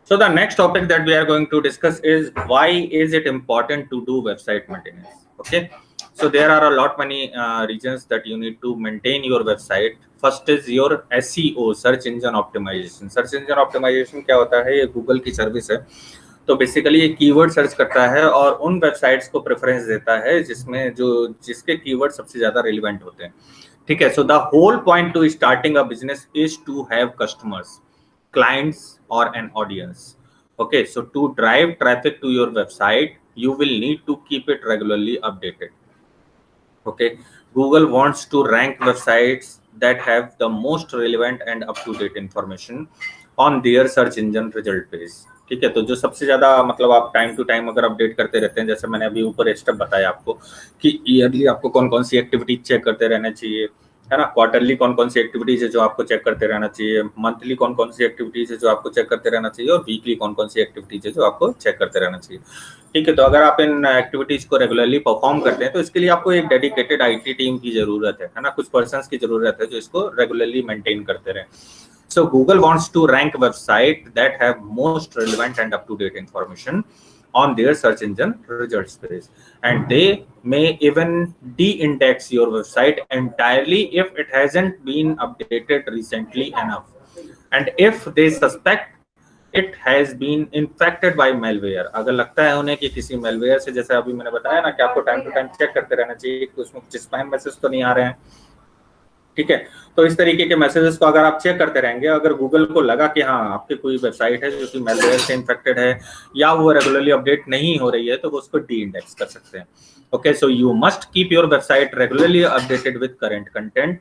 So the next topic that we are going to discuss is why is it important to do website maintenance? Okay, so there are a lot many reasons that you need to maintain your website. First is your SEO, search engine optimization. Search engine optimization क्या होता है? ये Google की service है. तो basically ये keyword search करता है और उन वेबसाइट्स को प्रेफरेंस देता है जिसमें जो जिसके कीवर्ड सबसे ज्यादा रिलेवेंट होते हैं. ठीक है. So the whole point to starting a business is to have customers, clients or an audience. Okay, so to drive traffic to your website, you will need to keep it regularly updated. Okay, Google wants to rank websites that have the most relevant and up to date information on their search engine result page. ठीक है. तो जो सबसे ज्यादा मतलब आप time to time अगर update करते रहते हैं, जैसे मैंने अभी ऊपर स्टेप बताया आपको कि ईयरली आपको कौन कौन सी एक्टिविटी चेक करते रहना चाहिए, है ना. क्वार्टरली कौन कौन सी एक्टिविटीज है जो आपको चेक करते रहना चाहिए, मंथली कौन कौन सी एक्टिविटीज है जो आपको चेक करते रहना चाहिए, और वीकली कौन कौन सी एक्टिविटीज है जो आपको चेक करते रहना चाहिए. ठीक है. तो अगर आप इन एक्टिविटीज को रेगुलरली परफॉर्म करते हैं तो इसके लिए आपको एक डेडिकेटेड आईटी टीम की जरूरत है ना. कुछ पर्सन्स की जरूरत है जो इसको रेगुलरली मेंटेन करते रहें. So Google wants to rank website that have most relevant and up-to-date information on their search engine results page, and they may even de-index your website entirely if it hasn't been updated recently enough, and if they suspect it has been infected by malware. अगर लगता है उन्हें कि किसी malware से, जैसे अभी मैंने बताया ना कि आपको टाइम टू टाइम चेक करते रहना चाहिए कि उसमें कुछ स्पैम मैसेज तो नहीं आ रहे हैं. ठीक है. तो इस तरीके के मैसेजेस को अगर आप चेक करते रहेंगे, अगर गूगल को लगा कि हाँ आपकी कोई वेबसाइट है जो कि मैलवेयर से इन्फेक्टेड है या वो रेगुलरली अपडेट नहीं हो रही है, तो वो उसको डी इंडेक्स कर सकते हैं. Okay, so you must keep your website regularly updated with current content,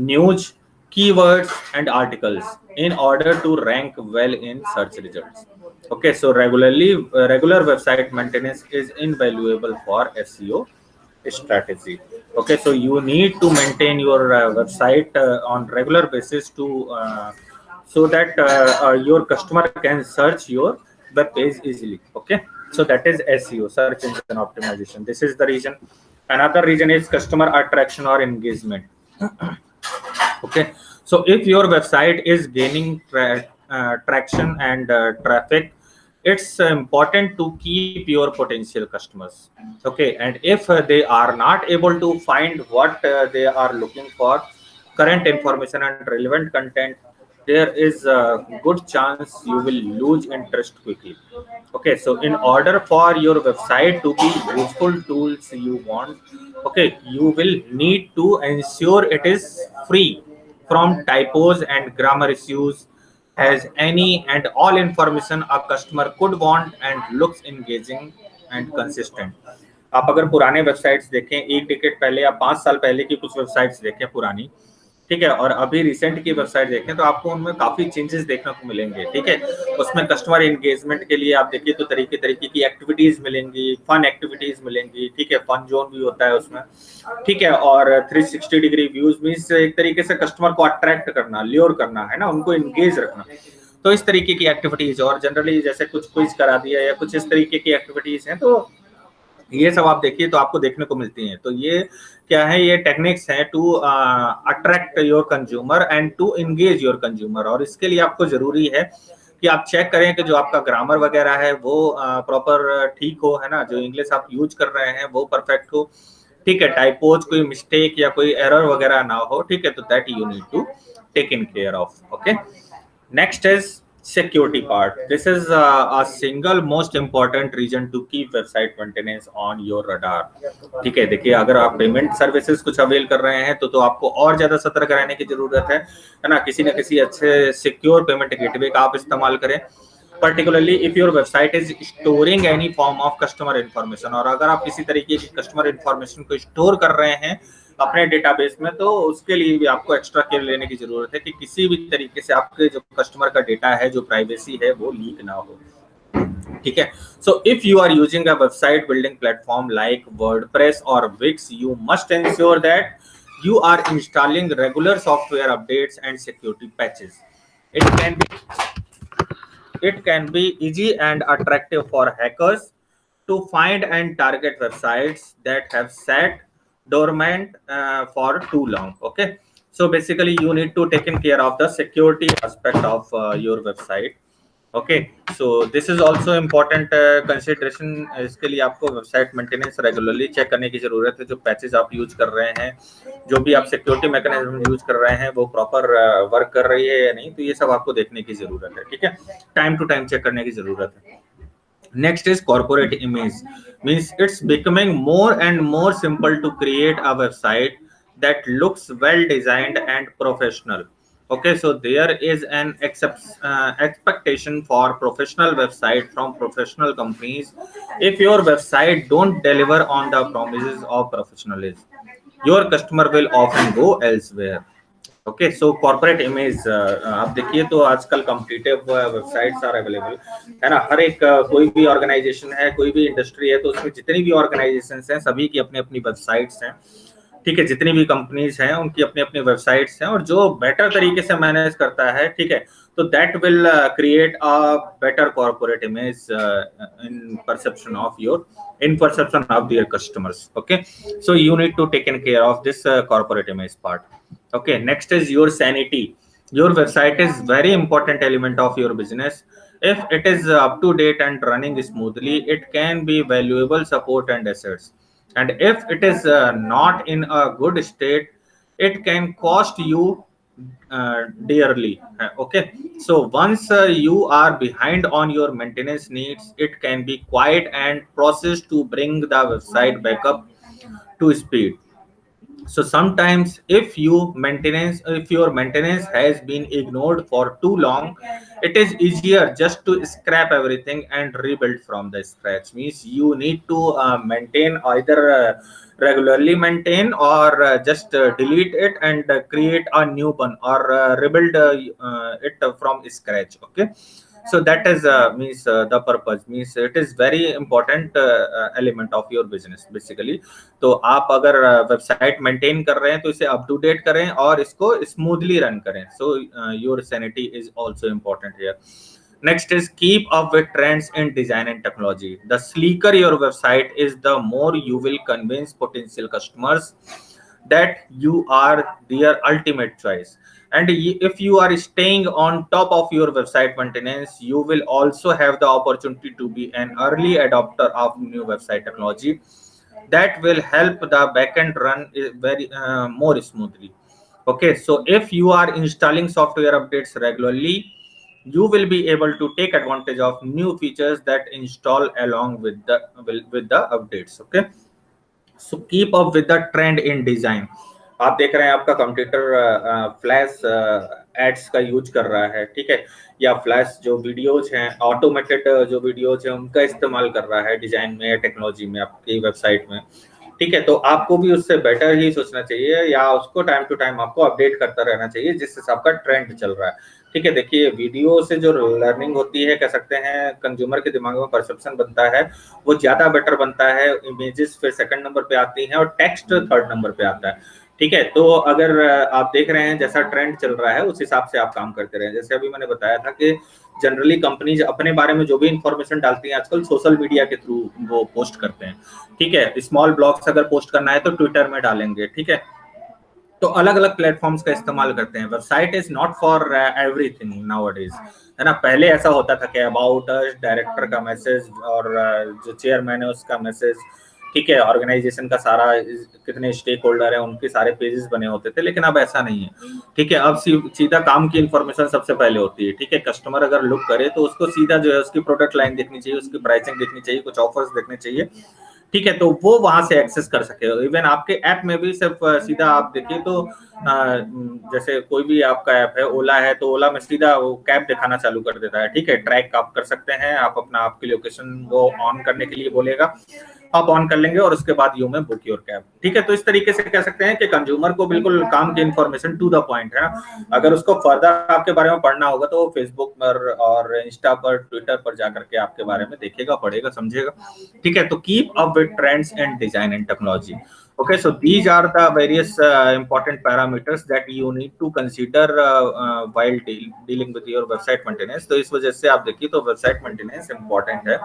news, keywords and articles in order to rank well in search results. Okay, so regular website maintenance is invaluable for SEO strategy. Okay, so you need to maintain your website on regular basis to so that your customer can search your web page easily. Okay, so that is SEO, search engine optimization. This is the reason. Another reason is customer attraction or engagement. Okay, so if your website is gaining traction and traffic, it's important to keep your potential customers. Okay, and if they are not able to find what they are looking for, current information and relevant content, there is a good chance you will lose interest quickly. Okay, so in order for your website to be useful tools you want, okay, you will need to ensure it is free from typos and grammar issues, has any and all information a customer could want, and looks engaging and consistent. आप अगर पुराने websites देखें, एक decade पहले या 5 साल पहले की कुछ वेबसाइट्स देखें पुरानी, ठीक है, और अभी रिसेंट की वेबसाइट देखें तो आपको उनमें काफी चेंजेस देखने को मिलेंगे. ठीक है, उसमें कस्टमर एंगेजमेंट के लिए आप देखिए तो तरीके तरीके की एक्टिविटीज मिलेंगी, फन एक्टिविटीज मिलेंगी. ठीक है, फन जोन भी होता है उसमें. ठीक है, और 360 डिग्री व्यूज मींस एक तरीके से कस्टमर को अट्रैक्ट करना, ल्योर करना, है ना, उनको एंगेज रखना. तो इस तरीके की एक्टिविटीज, और जनरली जैसे कुछ क्विज करा दिया या कुछ इस तरीके की एक्टिविटीज हैं, तो ये सब आप देखिए तो आपको देखने को मिलती हैं. तो ये क्या है, ये टेक्निक्स हैं to attract your consumer and to engage your consumer. और इसके लिए आपको जरूरी है कि आप चेक करें कि जो आपका ग्रामर वगैरह है वो प्रॉपर ठीक हो, है ना, जो इंग्लिश आप यूज कर रहे हैं वो परफेक्ट हो. ठीक है, टाइपोज, कोई मिस्टेक या कोई एरर वगैरह ना हो. ठीक है, तो that you need to take in care of. Okay, next is security part. This is a single most important reason to keep website maintenance on your radar. ठीक है, देखिए अगर आप पेमेंट सर्विसेज कुछ अवेल कर रहे हैं तो आपको और ज्यादा सतर्क रहने की जरूरत है ना. किसी न किसी अच्छे सिक्योर पेमेंट गेटवे का आप इस्तेमाल करें, particularly if your website is storing any form of customer information. और अगर आप किसी तरीके की कस्टमर इंफॉर्मेशन को स्टोर कर रहे हैं अपने डेटाबेस में, तो उसके लिए भी आपको एक्स्ट्रा केयर लेने की जरूरत है कि किसी भी तरीके से आपके जो कस्टमर का डेटा है, जो प्राइवेसी है, वो लीक ना हो. ठीक है, so if you are using a website building platform like WordPress और Wix, you must ensure that you are installing regular software updates and security patches. It can be easy and attractive for hackers to find and target websites that have sat dormant for too long. Okay, so basically you need to take care of the security aspect of your website. Okay, so this is also important consideration. इसके लिए आपको website maintenance regularly check करने की जरूरत है। जो patches आप use कर रहे हैं, जो भी आप सिक्योरिटी मैकेनिज्म यूज कर रहे हैं, वो प्रॉपर वर्क कर रही है या नहीं, तो ये सब आपको देखने की जरूरत है। ठीक है, टाइम टू टाइम चेक करने की जरूरत है। Next is corporate image. Means it's becoming more and more simple to create a website that looks well designed and professional. Okay, so there is an expectation for professional website from professional companies. If your website don't deliver on the promises of professionalism, your customer will often go elsewhere. Okay, so corporate image आप देखिए तो आजकल competitive websites are available है ना। हर एक कोई भी organisation है, कोई भी इंडस्ट्री है, तो उसमें जितनी भी ऑर्गेनाइजेशन हैं सभी की अपनी अपनी वेबसाइट्स हैं। ठीक है, जितनी भी कंपनीज हैं उनकी अपनी अपनी वेबसाइट्स हैं, और जो बेटर तरीके से मैनेज करता है, ठीक है, तो that will create a better corporate image in perception of their customers. Okay, so you need to take care of this corporate image part. Okay, next is your sanity. Your website is very important element of your business. If it is up to date and running smoothly, it can be valuable support and assets. And if it is not in a good state, it can cost you dearly. Okay, so once you are behind on your maintenance needs, it can be quite and process to bring the website back up to speed. So sometimes if your maintenance has been ignored for too long, it is easier just to scrap everything and rebuild from the scratch. Means you need to maintain either regularly maintain, or just delete it and create a new one, or rebuild it from scratch. Okay, so that is means the purpose, means it is very important element of your business basically. तो आप अगर website maintain कर रहे हैं तो इसे up to date करें और इसको स्मूथली रन करें. So your sanity is also important here. Next is keep up with trends in design and technology. The sleeker your website is, the more you will convince potential customers that you are their ultimate choice. And if you are staying on top of your website maintenance, you will also have the opportunity to be an early adopter of new website technology that will help the backend run very more smoothly. Okay, so if you are installing software updates regularly, you will be able to take advantage of new features that install along with the updates. Okay, so keep up with the trend in design. आप देख रहे हैं आपका computer flash ads का use कर रहा है, ठीक है, या फ्लैश जो वीडियोज हैं, ऑटोमेटेड जो वीडियोज हैं उनका इस्तेमाल कर रहा है डिजाइन में या टेक्नोलॉजी में आपकी वेबसाइट में. ठीक है, तो आपको भी उससे बेटर ही सोचना चाहिए, या उसको टाइम टू टाइम आपको अपडेट करता रहना चाहिए जिस हिसाब का ट्रेंड चल रहा है. ठीक है, देखिए वीडियो से जो लर्निंग होती है, कह सकते हैं कंज्यूमर के दिमाग में परसेप्शन बनता है, वो ज्यादा बेटर बनता है. इमेजेस फिर सेकंड नंबर पे आती हैं और टेक्स्ट थर्ड नंबर पे आता है. ठीक है, तो अगर आप देख रहे हैं जैसा ट्रेंड चल रहा है उस हिसाब से आप काम करते रहे. जैसे अभी मैंने बताया था कि जनरली कंपनीज अपने बारे में जो भी इंफॉर्मेशन डालती हैं आजकल सोशल मीडिया के थ्रू वो पोस्ट करते हैं. ठीक है, स्मॉल ब्लॉग्स अगर पोस्ट करना है तो ट्विटर में डालेंगे. ठीक है, तो अलग अलग प्लेटफॉर्म्स का इस्तेमाल करते हैं. Website is not for everything nowadays, है ना. पहले ऐसा होता था कि अबाउट अस, डायरेक्टर का मैसेज, और जो चेयरमैन है उसका मैसेज, ठीक है, ऑर्गेनाइजेशन का सारा कितने स्टेक होल्डर है उनके सारे पेजेस बने होते थे. लेकिन अब ऐसा नहीं है. ठीक है, अब सीधा काम की इंफॉर्मेशन सबसे पहले होती है. ठीक है, कस्टमर अगर लुक करे तो उसको सीधा जो है उसकी प्रोडक्ट लाइन देखनी चाहिए, उसकी प्राइसिंग देखनी चाहिए, कुछ ऑफर्स देखने चाहिए. ठीक है, तो वो वहां से एक्सेस कर सके. इवन आपके ऐप में भी सिर्फ सीधा आप देखिए तो जैसे कोई भी आपका ऐप है, ओला है, तो ओला में सीधा वो कैब दिखाना चालू कर देता है. ठीक है, ट्रैक आप कर सकते हैं, आप अपना आपकी लोकेशन वो ऑन करने के लिए बोलेगा, आप ऑन कर लेंगे और उसके बाद यू में बुक योर कैब. ठीक है, तो इस तरीके से कह सकते हैं कि कंज्यूमर को बिल्कुल काम की इन्फॉर्मेशन टू द पॉइंट है ना. अगर उसको फर्दर आपके बारे में पढ़ना होगा तो फेसबुक पर और इंस्टा पर, ट्विटर पर जाकर के आपके बारे में देखेगा, पढ़ेगा, समझेगा. ठीक है, तो keep up with trends and design and technology. Okay, so these are the various important parameters that you need to consider while dealing with your website maintenance. तो इस वजह से आप देखिए तो वेबसाइट मेंटेनेंस important है.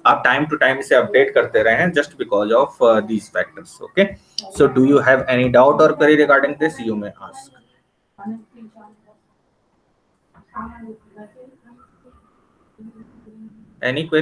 आप टाइम टू टाइम इसे अपडेट करते रहें just because of these factors. Okay, so do you have any doubt or query regarding this? You may ask. Any